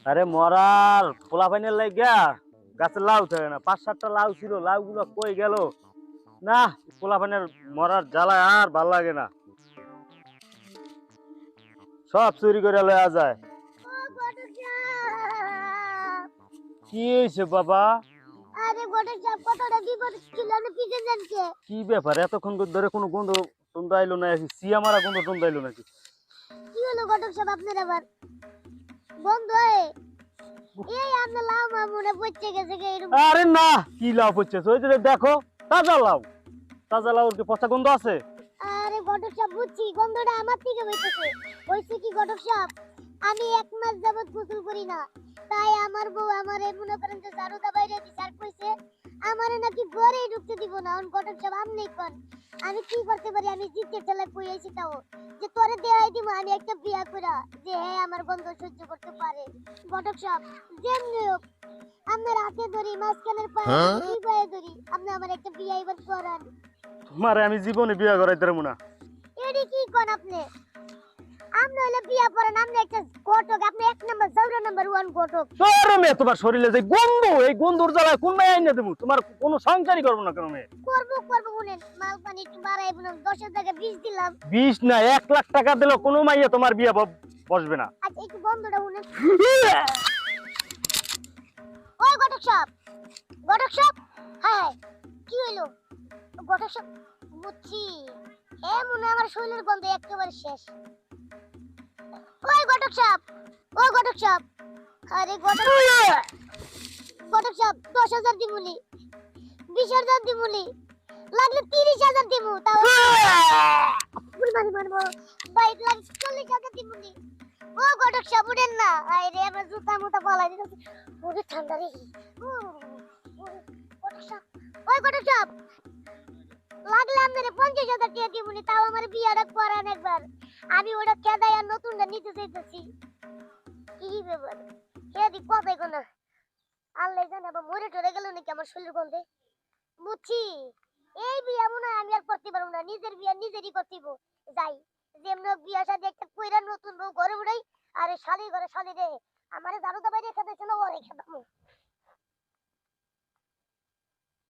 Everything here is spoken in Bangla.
আরে মরার পোলা পাইনের লাগিয়া গাছে লাউ থাকে না, 5-7টা লাউ ছিল, লাউ গুলো কই গেল না। পোলা পাইনের মরার জ্বালায় আর ভাল লাগে না, সব চুরি করে লয়া যায়। কি হয়েছে বাবা? আরে গোটে চাপ কতটা বিপদ ছিল না পিছন জানকে। কি ব্যাপার, এতক্ষণ ধরে কোনো গন্ধ টন্ধ আইলো না, সিয়া মারা গন্ধ টন্ধ আইলো নাকি? কি হলো ঘটক সাহেব আপনার আবার বন্ধ এই আমরা লাউ মামুনে পড়তে গেছে এরকম। আরে না, কি লাউ পড়ছে ওই যে দেখো, তাজা লাউ। তাজা লাউর কি পচা গন্ধ আছে? আরে ঘটক সাহেব বুঝছি গন্ধটা আমার থেকে হইতেছে। হইছে কি ঘটক সাহেব, আমি 1 মাস যাবত গোসল করি না, তাই আমার বউ আমারে মনে করেন যে ঝাড়ুদা বাইরে বিচার কইছে আমারে নাকি ঘরে ঢুকতে দিব না। অন ঘটক সাহেব আপনি কোন আমি কি করতে পারি? আমি জিতে ঠেলায় পড়ে আইছি, তাও যে তোরে দেয়াই দিব আমি একটা বিয়া কইরা, যে হ্যাঁ আমার গন্ধ সহ্য করতে পারে। ঘটক সাহেব যেমনি হোক আপনার হাতে ধরি, মাঝখানের পায়ে কি পায়ে ধরি, আপনি আমার একটা বিয়া এবার করান। তোমারে আমি জীবনে বিয়া করাইতে পারবো না। এডি কি কোন আপনি? আপনি হলে বিয়া করেন, আপনি একটা ঘটক, আপনি 1 নাম্বার 0 নাম্বার 1 ঘটক। তোর মেয়ে তোমার শরীরে যে গন্ধ, এই গন্ধর জ্বালায় কোন মেয়ে আইনা দেবো? তোমার কোনো সংসারই করবো না কেন মেয়ে? করব বলেন, মাল পানি একটু বাড়াই বলেন, 10 টাকা 20 দিলাম। 20 না, 1 লাখ টাকা দিলে কোনো মাইয়া তোমার বিয়া বসবে না। আচ্ছা একটু বন্ধটা শুনেন। ওই ঘটক সাহেব, ঘটক সাহেব, হ্যাঁ কি হইলো? ঘটক সাহেব বুঝছি, এ মনে হয় আমার শরীরের গন্ধ একেবারে শেষ। ওই ঘটক সাহেব, ও ঘটক সাহেব, আরে ঘটক সাহেব 10,000 দিমুনি, 20,000 দিমুনি, লাগলে 30,000 দিমু, তাও মারবো ভাই, লাগলে 40,000 দিমুনি। ও ঘটক সাহেব উঠেন না, আরে আমার জুতা মুতা পালাই দিতেছে, ওরে ঠান্ডা রে। ঘটক সাহেব, ওই ঘটক সাহেব, লাগলে আপনারে 50,000 টাকা দিমুনি, তাও আমার বিয়াটা করান একবার। আমি ওটা কেদাই আর নতুনটা নিতে চাইতেছি। কি ব্যাপার, হেদি কথাই কোন না, আল্লাহ জানে আবার মরে টরে গেল নাকি আমার শরীর গন্ধে। বুঝছি এই বিয়া মনে হয় আমি আর করতে পারবো না, নিজের বিয়া নিজেরই করতেইব। যাই যেমন বিয়া শাদী একটা কইরা নতুন বউ ঘরে উড়াই, আরে শালি ঘরে শালি রে, আমারে দারুদা বাইরে খেতে ছিল ওরে খেতাম।